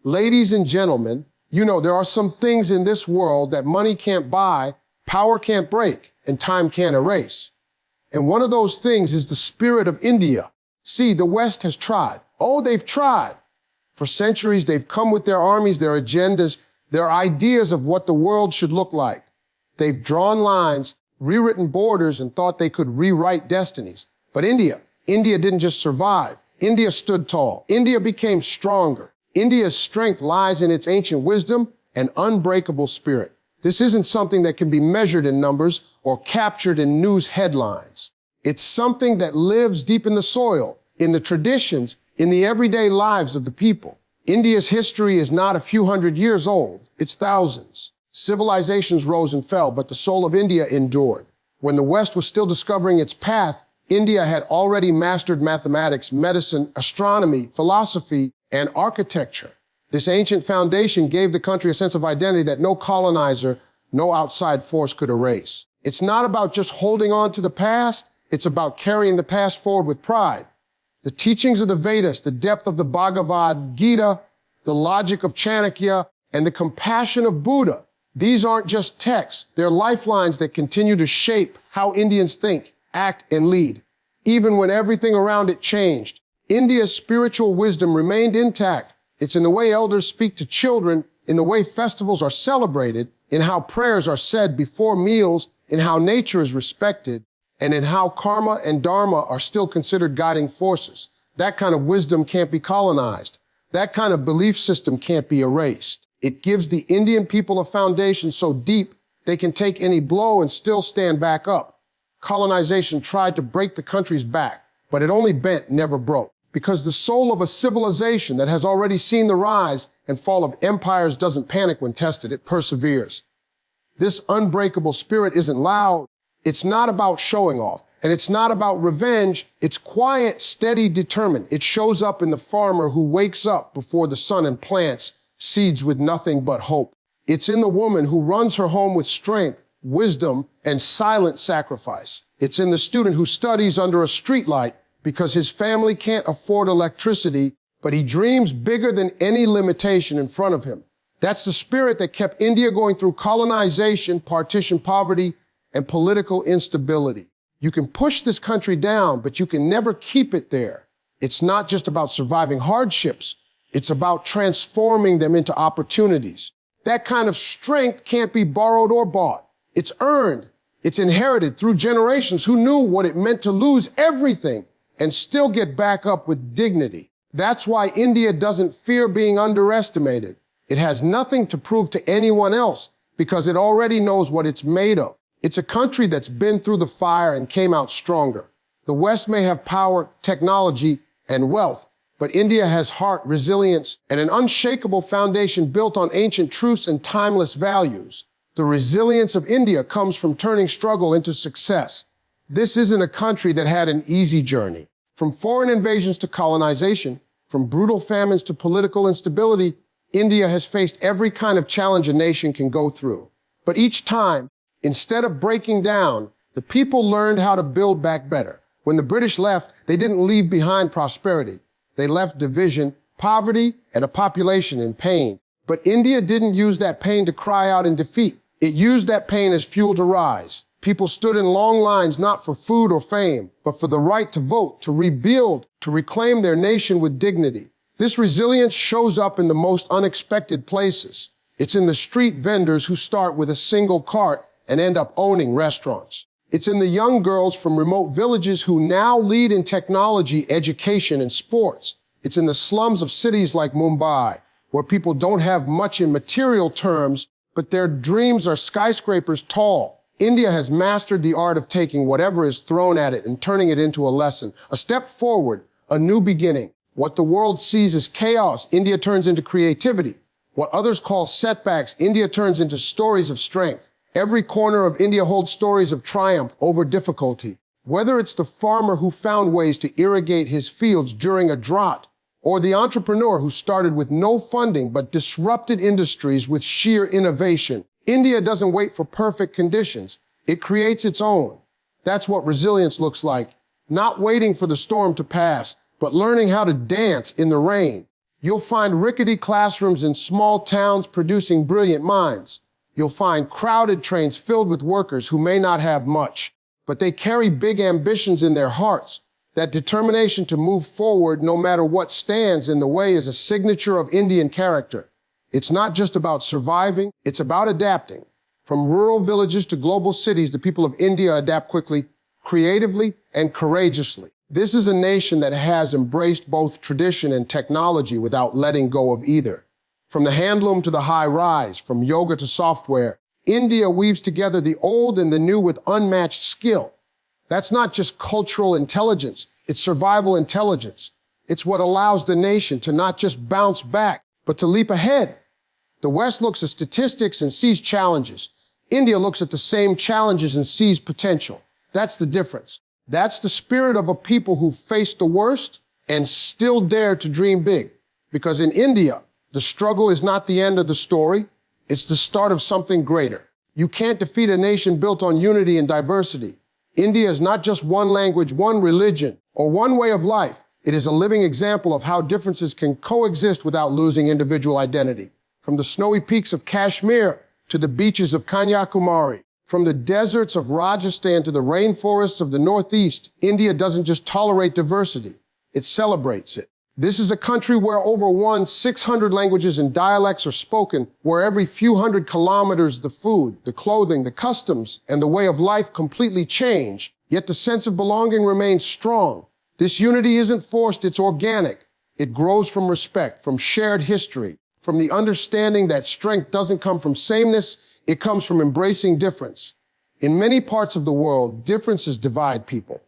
Ladies and gentlemen, you know there are some things in this world that money can't buy, power can't break, and time can't erase. And one of those things is the spirit of India. See, the West has tried. Oh, they've tried. For centuries, they've come with their armies, their agendas, their ideas of what the world should look like. They've drawn lines, rewritten borders, and thought they could rewrite destinies. But India didn't just survive. India stood tall. India became stronger. India's strength lies in its ancient wisdom and unbreakable spirit. This isn't something that can be measured in numbers or captured in news headlines. It's something that lives deep in the soil, in the traditions, in the everyday lives of the people. India's history is not a few hundred years old. It's thousands. Civilizations rose and fell, but the soul of India endured. When the West was still discovering its path, India had already mastered mathematics, medicine, astronomy, philosophy, and architecture. This ancient foundation gave the country a sense of identity that no colonizer, no outside force could erase. It's not about just holding on to the past, it's about carrying the past forward with pride. The teachings of the Vedas, the depth of the Bhagavad Gita, the logic of Chanakya, and the compassion of Buddha, these aren't just texts, they're lifelines that continue to shape how Indians think, act, and lead. Even when everything around it changed, India's spiritual wisdom remained intact. It's in the way elders speak to children, in the way festivals are celebrated, in how prayers are said before meals, in how nature is respected, and in how karma and dharma are still considered guiding forces. That kind of wisdom can't be colonized. That kind of belief system can't be erased. It gives the Indian people a foundation so deep they can take any blow and still stand back up. Colonization tried to break the country's back, but it only bent, never broke. Because the soul of a civilization that has already seen the rise and fall of empires doesn't panic when tested, it perseveres. This unbreakable spirit isn't loud. It's not about showing off, and it's not about revenge. It's quiet, steady, determined. It shows up in the farmer who wakes up before the sun and plants seeds with nothing but hope. It's in the woman who runs her home with strength, wisdom, and silent sacrifice. It's in the student who studies under a streetlight because his family can't afford electricity, but he dreams bigger than any limitation in front of him. That's the spirit that kept India going through colonization, partition, poverty, and political instability. You can push this country down, but you can never keep it there. It's not just about surviving hardships. It's about transforming them into opportunities. That kind of strength can't be borrowed or bought. It's earned. It's inherited through generations who knew what it meant to lose everything and still get back up with dignity. That's why India doesn't fear being underestimated. It has nothing to prove to anyone else because it already knows what it's made of. It's a country that's been through the fire and came out stronger. The West may have power, technology, and wealth, but India has heart, resilience, and an unshakable foundation built on ancient truths and timeless values. The resilience of India comes from turning struggle into success. This isn't a country that had an easy journey. From foreign invasions to colonization, from brutal famines to political instability, India has faced every kind of challenge a nation can go through. But each time, instead of breaking down, the people learned how to build back better. When the British left, they didn't leave behind prosperity. They left division, poverty, and a population in pain. But India didn't use that pain to cry out in defeat. It used that pain as fuel to rise. People stood in long lines not for food or fame, but for the right to vote, to rebuild, to reclaim their nation with dignity. This resilience shows up in the most unexpected places. It's in the street vendors who start with a single cart and end up owning restaurants. It's in the young girls from remote villages who now lead in technology, education, and sports. It's in the slums of cities like Mumbai, where people don't have much in material terms, but their dreams are skyscrapers tall. India has mastered the art of taking whatever is thrown at it and turning it into a lesson, a step forward, a new beginning. What the world sees as chaos, India turns into creativity. What others call setbacks, India turns into stories of strength. Every corner of India holds stories of triumph over difficulty. Whether it's the farmer who found ways to irrigate his fields during a drought, or the entrepreneur who started with no funding but disrupted industries with sheer innovation, India doesn't wait for perfect conditions. It creates its own. That's what resilience looks like. Not waiting for the storm to pass, but learning how to dance in the rain. You'll find rickety classrooms in small towns producing brilliant minds. You'll find crowded trains filled with workers who may not have much, but they carry big ambitions in their hearts. That determination to move forward no matter what stands in the way is a signature of Indian character. It's not just about surviving, it's about adapting. From rural villages to global cities, the people of India adapt quickly, creatively, and courageously. This is a nation that has embraced both tradition and technology without letting go of either. From the handloom to the high rise, from yoga to software, India weaves together the old and the new with unmatched skill. That's not just cultural intelligence, it's survival intelligence. It's what allows the nation to not just bounce back, but to leap ahead. The West looks at statistics and sees challenges. India looks at the same challenges and sees potential. That's the difference. That's the spirit of a people who face the worst and still dare to dream big. Because in India, the struggle is not the end of the story, it's the start of something greater. You can't defeat a nation built on unity and diversity. India is not just one language, one religion, or one way of life. It is a living example of how differences can coexist without losing individual identity. From the snowy peaks of Kashmir to the beaches of Kanyakumari, from the deserts of Rajasthan to the rainforests of the Northeast, India doesn't just tolerate diversity, it celebrates it. This is a country where over 600 languages and dialects are spoken, where every few hundred kilometers the food, the clothing, the customs, and the way of life completely change, yet the sense of belonging remains strong. This unity isn't forced, it's organic. It grows from respect, from shared history, from the understanding that strength doesn't come from sameness, it comes from embracing difference. In many parts of the world, differences divide people.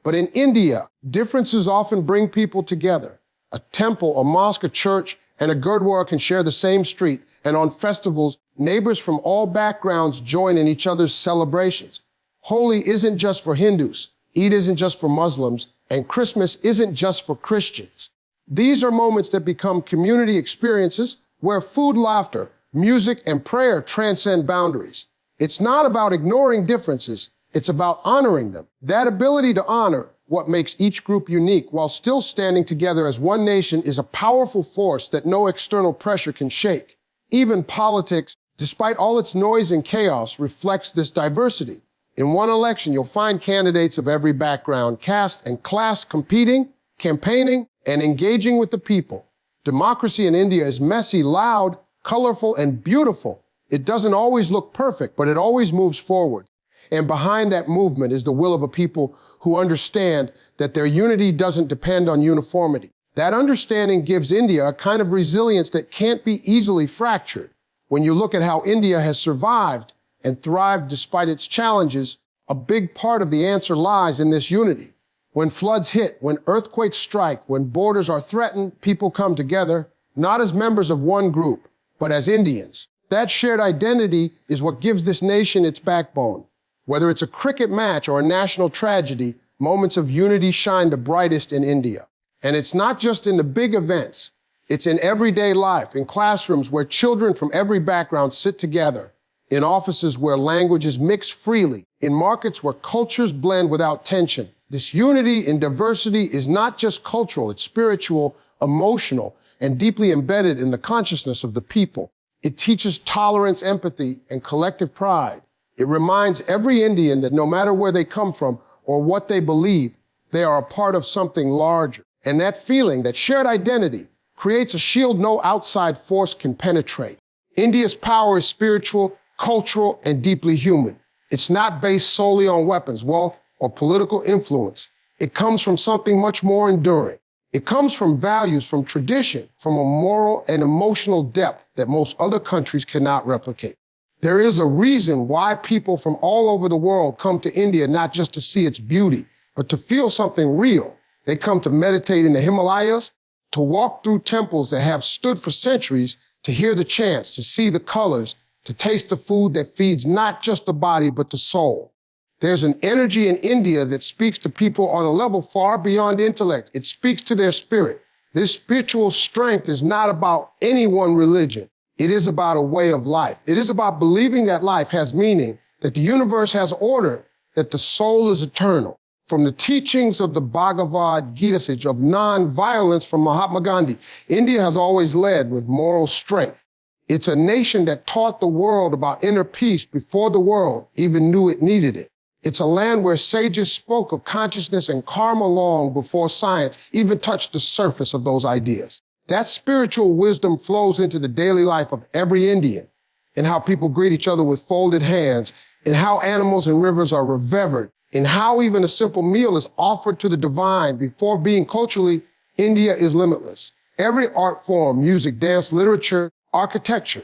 But in India, differences often bring people together. A temple, a mosque, a church, and a gurdwara can share the same street, and on festivals, neighbors from all backgrounds join in each other's celebrations. Holi isn't just for Hindus, Eid isn't just for Muslims, and Christmas isn't just for Christians. These are moments that become community experiences where food, laughter, music, and prayer transcend boundaries. It's not about ignoring differences, it's about honoring them. That ability to honor what makes each group unique while still standing together as one nation is a powerful force that no external pressure can shake. Even politics, despite all its noise and chaos, reflects this diversity. In one election, you'll find candidates of every background, caste, and class competing, campaigning, and engaging with the people. Democracy in India is messy, loud, colorful, and beautiful. It doesn't always look perfect, but it always moves forward. And behind that movement is the will of a people who understand that their unity doesn't depend on uniformity. That understanding gives India a kind of resilience that can't be easily fractured. When you look at how India has survived and thrived despite its challenges, a big part of the answer lies in this unity. When floods hit, when earthquakes strike, when borders are threatened, people come together, not as members of one group, but as Indians. That shared identity is what gives this nation its backbone. Whether it's a cricket match or a national tragedy, moments of unity shine the brightest in India. And it's not just in the big events. It's in everyday life, in classrooms where children from every background sit together, in offices where languages mix freely, in markets where cultures blend without tension. This unity in diversity is not just cultural, it's spiritual, emotional, and deeply embedded in the consciousness of the people. It teaches tolerance, empathy, and collective pride. It reminds every Indian that no matter where they come from or what they believe, they are a part of something larger. And that feeling, that shared identity, creates a shield no outside force can penetrate. India's power is spiritual, cultural, and deeply human. It's not based solely on weapons, wealth, or political influence. It comes from something much more enduring. It comes from values, from tradition, from a moral and emotional depth that most other countries cannot replicate. There is a reason why people from all over the world come to India not just to see its beauty, but to feel something real. They come to meditate in the Himalayas, to walk through temples that have stood for centuries, to hear the chants, to see the colors, to taste the food that feeds not just the body, but the soul. There's an energy in India that speaks to people on a level far beyond intellect. It speaks to their spirit. This spiritual strength is not about any one religion. It is about a way of life. It is about believing that life has meaning, that the universe has order, that the soul is eternal. From the teachings of the Bhagavad Gita of non-violence from Mahatma Gandhi, India has always led with moral strength. It's a nation that taught the world about inner peace before the world even knew it needed it. It's a land where sages spoke of consciousness and karma long before science even touched the surface of those ideas. That spiritual wisdom flows into the daily life of every Indian, in how people greet each other with folded hands, in how animals and rivers are revered, in how even a simple meal is offered to the divine before being culturally. India is limitless. Every art form, music, dance, literature, architecture,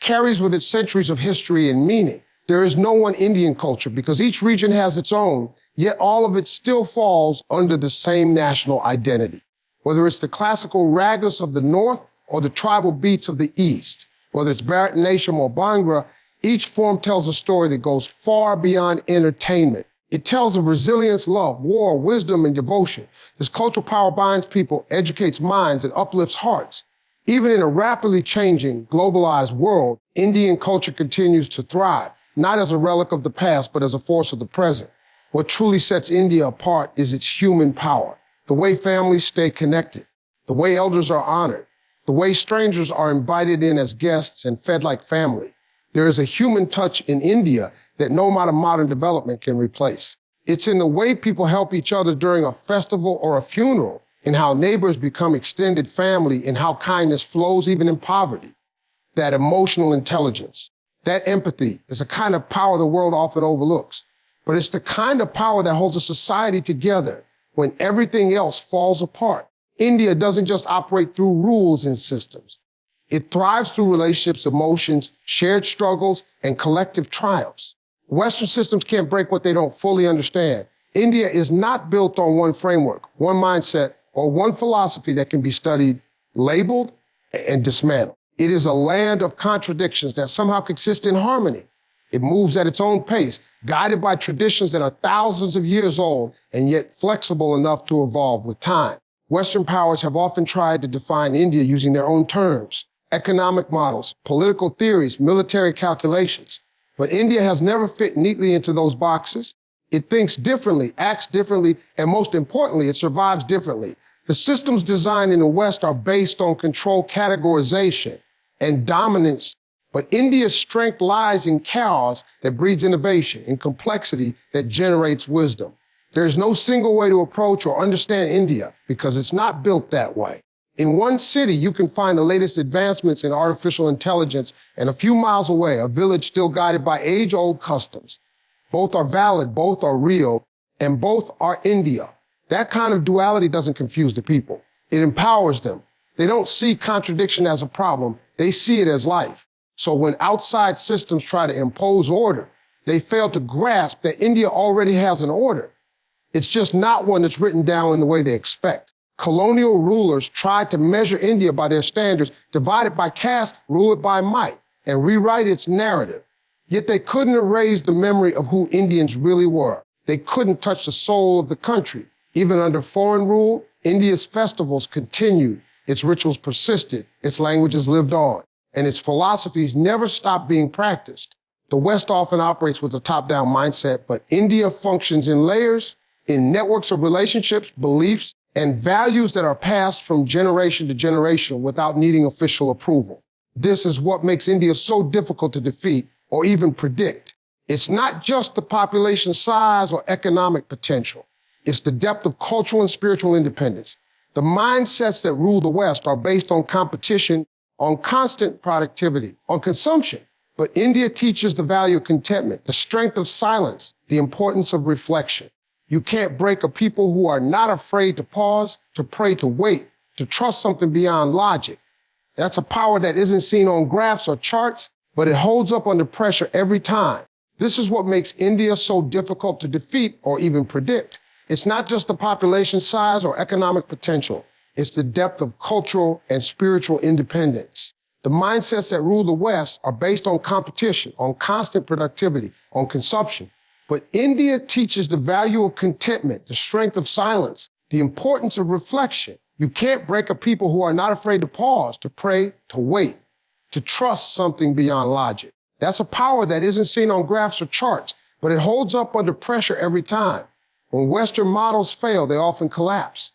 carries with it centuries of history and meaning. There is no one Indian culture because each region has its own, yet all of it still falls under the same national identity. Whether it's the classical ragas of the north or the tribal beats of the east, whether it's Bharatanatyam or Bhangra, each form tells a story that goes far beyond entertainment. It tells of resilience, love, war, wisdom, and devotion. This cultural power binds people, educates minds, and uplifts hearts. Even in a rapidly changing, globalized world, Indian culture continues to thrive, not as a relic of the past, but as a force of the present. What truly sets India apart is its human power, the way families stay connected, the way elders are honored, the way strangers are invited in as guests and fed like family. There is a human touch in India that no amount of modern development can replace. It's in the way people help each other during a festival or a funeral, in how neighbors become extended family, in how kindness flows even in poverty. That emotional intelligence, that empathy is a kind of power the world often overlooks. But it's the kind of power that holds a society together when everything else falls apart. India doesn't just operate through rules and systems. It thrives through relationships, emotions, shared struggles, and collective triumphs. Western systems can't break what they don't fully understand. India is not built on one framework, one mindset, or one philosophy that can be studied, labeled, and dismantled. It is a land of contradictions that somehow exist in harmony. It moves at its own pace, guided by traditions that are thousands of years old and yet flexible enough to evolve with time. Western powers have often tried to define India using their own terms, economic models, political theories, military calculations. But India has never fit neatly into those boxes. It thinks differently, acts differently, and most importantly, it survives differently. The systems designed in the West are based on control, categorization, and dominance. But India's strength lies in chaos that breeds innovation, in complexity that generates wisdom. There is no single way to approach or understand India because it's not built that way. In one city, you can find the latest advancements in artificial intelligence, and a few miles away, a village still guided by age-old customs. Both are valid, both are real, and both are India. That kind of duality doesn't confuse the people. It empowers them. They don't see contradiction as a problem. They see it as life. So when outside systems try to impose order, they fail to grasp that India already has an order. It's just not one that's written down in the way they expect. Colonial rulers tried to measure India by their standards, divide it by caste, rule it by might, and rewrite its narrative. Yet they couldn't erase the memory of who Indians really were. They couldn't touch the soul of the country. Even under foreign rule, India's festivals continued, its rituals persisted, its languages lived on, and its philosophies never stopped being practiced. The West often operates with a top-down mindset, but India functions in layers, in networks of relationships, beliefs, and values that are passed from generation to generation without needing official approval. This is what makes India so difficult to defeat or even predict. It's not just the population size or economic potential. It's the depth of cultural and spiritual independence. The mindsets that rule the West are based on competition, on constant productivity, on consumption. But India teaches the value of contentment, the strength of silence, the importance of reflection. You can't break a people who are not afraid to pause, to pray, to wait, to trust something beyond logic. That's a power that isn't seen on graphs or charts, but it holds up under pressure every time. This is what makes India so difficult to defeat or even predict. It's not just the population size or economic potential. It's the depth of cultural and spiritual independence. The mindsets that rule the West are based on competition, on constant productivity, on consumption. But India teaches the value of contentment, the strength of silence, the importance of reflection. You can't break a people who are not afraid to pause, to pray, to wait, to trust something beyond logic. That's a power that isn't seen on graphs or charts, but it holds up under pressure every time. When Western models fail, they often collapse.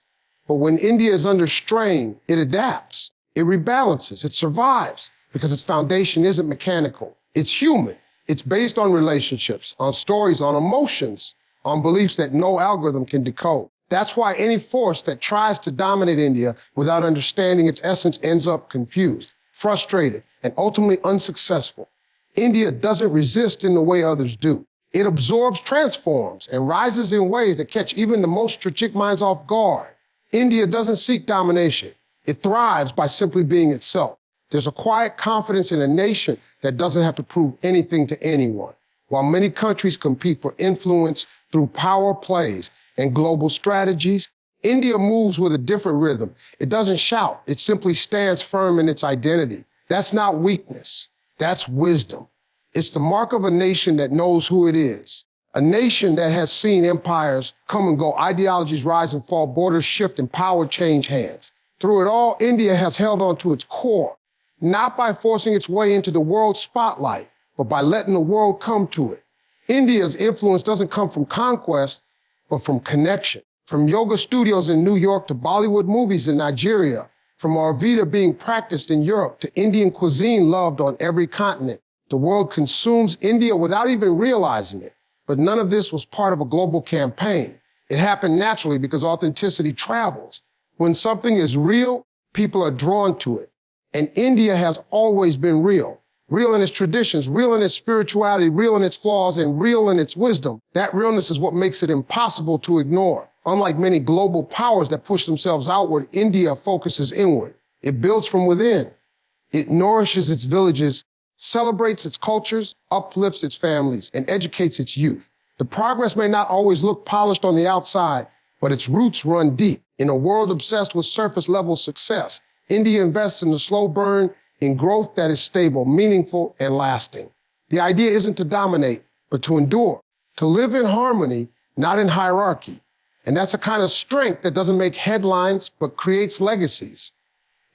But when India is under strain, it adapts, it rebalances, it survives, because its foundation isn't mechanical. It's human. It's based on relationships, on stories, on emotions, on beliefs that no algorithm can decode. That's why any force that tries to dominate India without understanding its essence ends up confused, frustrated, and ultimately unsuccessful. India doesn't resist in the way others do. It absorbs, transforms, and rises in ways that catch even the most strategic minds off guard. India doesn't seek domination. It thrives by simply being itself. There's a quiet confidence in a nation that doesn't have to prove anything to anyone. While many countries compete for influence through power plays and global strategies, India moves with a different rhythm. It doesn't shout. It simply stands firm in its identity. That's not weakness. That's wisdom. It's the mark of a nation that knows who it is. A nation that has seen empires come and go, ideologies rise and fall, borders shift, and power change hands. Through it all, India has held on to its core, not by forcing its way into the world spotlight, but by letting the world come to it. India's influence doesn't come from conquest, but from connection. From yoga studios in New York to Bollywood movies in Nigeria, from Ayurveda being practiced in Europe to Indian cuisine loved on every continent, the world consumes India without even realizing it. But none of this was part of a global campaign. It happened naturally because authenticity travels. When something is real, people are drawn to it. And India has always been real. Real in its traditions, real in its spirituality, real in its flaws, and real in its wisdom. That realness is what makes it impossible to ignore. Unlike many global powers that push themselves outward, India focuses inward. It builds from within. It nourishes its villages, celebrates its cultures, uplifts its families, and educates its youth. The progress may not always look polished on the outside, but its roots run deep. In a world obsessed with surface-level success, India invests in the slow burn, in growth that is stable, meaningful, and lasting. The idea isn't to dominate, but to endure, to live in harmony, not in hierarchy. And that's a kind of strength that doesn't make headlines, but creates legacies.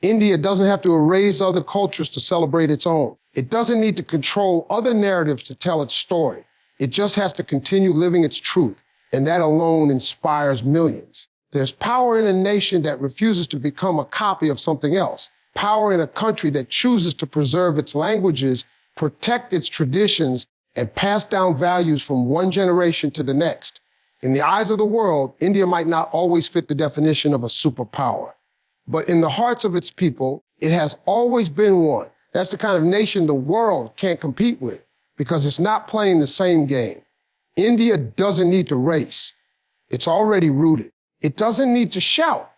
India doesn't have to erase other cultures to celebrate its own. It doesn't need to control other narratives to tell its story. It just has to continue living its truth, and that alone inspires millions. There's power in a nation that refuses to become a copy of something else. Power in a country that chooses to preserve its languages, protect its traditions, and pass down values from one generation to the next. In the eyes of the world, India might not always fit the definition of a superpower. But in the hearts of its people, it has always been one. That's the kind of nation the world can't compete with because it's not playing the same game. India doesn't need to race. It's already rooted. It doesn't need to shout.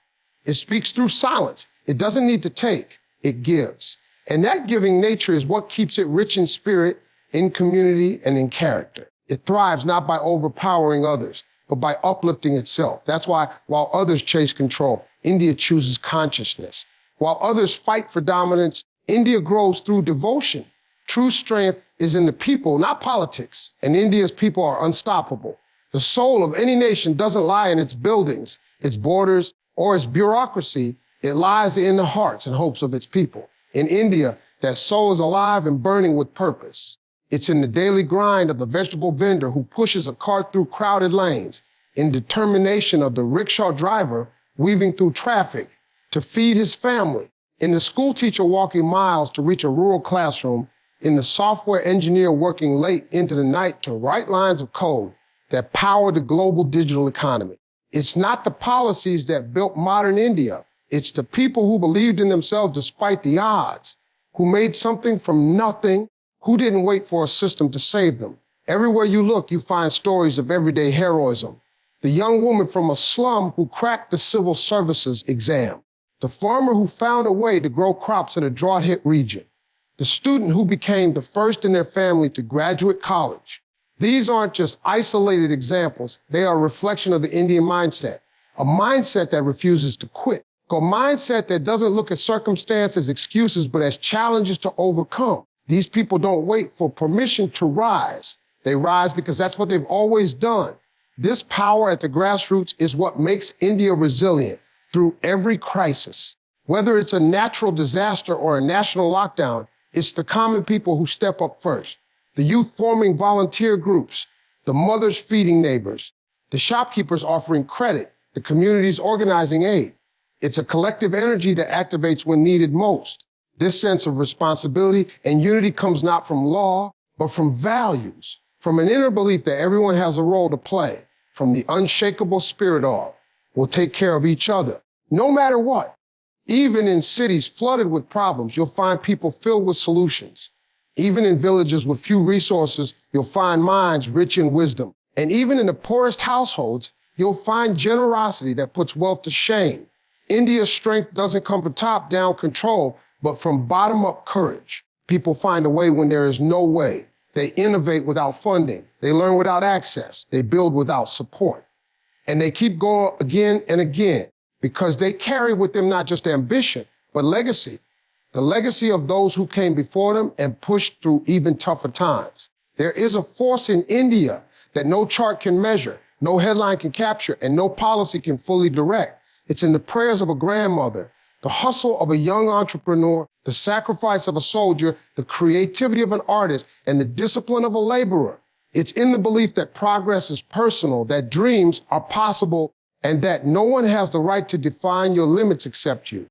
It speaks through silence. It doesn't need to take. It gives. And that giving nature is what keeps it rich in spirit, in community, and in character. It thrives not by overpowering others, but by uplifting itself. That's why, while others chase control, India chooses consciousness. While others fight for dominance, India grows through devotion. True strength is in the people, not politics. And India's people are unstoppable. The soul of any nation doesn't lie in its buildings, its borders, or its bureaucracy. It lies in the hearts and hopes of its people. In India, that soul is alive and burning with purpose. It's in the daily grind of the vegetable vendor who pushes a cart through crowded lanes, in determination of the rickshaw driver weaving through traffic to feed his family, in the school teacher walking miles to reach a rural classroom, in the software engineer working late into the night to write lines of code that power the global digital economy. It's not the policies that built modern India. It's the people who believed in themselves despite the odds, who made something from nothing, who didn't wait for a system to save them. Everywhere you look, you find stories of everyday heroism. The young woman from a slum who cracked the civil services exam. The farmer who found a way to grow crops in a drought-hit region. The student who became the first in their family to graduate college. These aren't just isolated examples. They are a reflection of the Indian mindset, a mindset that refuses to quit, a mindset that doesn't look at circumstance as excuses, but as challenges to overcome. These people don't wait for permission to rise. They rise because that's what they've always done. This power at the grassroots is what makes India resilient through every crisis. Whether it's a natural disaster or a national lockdown, it's the common people who step up first. The youth forming volunteer groups, the mothers feeding neighbors, The shopkeepers offering credit, the communities organizing aid. It's a collective energy that activates when needed most. This sense of responsibility and unity comes not from law, but from values, from an inner belief that everyone has a role to play, from the unshakable spirit of, we'll take care of each other, no matter what. Even in cities flooded with problems, you'll find people filled with solutions. Even in villages with few resources, you'll find minds rich in wisdom. And even in the poorest households, you'll find generosity that puts wealth to shame. India's strength doesn't come from top-down control, but from bottom-up courage. People find a way when there is no way. They innovate without funding. They learn without access. They build without support. And they keep going again and again because they carry with them not just ambition, but legacy. The legacy of those who came before them and pushed through even tougher times. There is a force in India that no chart can measure, no headline can capture, and no policy can fully direct. It's in the prayers of a grandmother, the hustle of a young entrepreneur, the sacrifice of a soldier, the creativity of an artist, and the discipline of a laborer. It's in the belief that progress is personal, that dreams are possible, and that no one has the right to define your limits except you.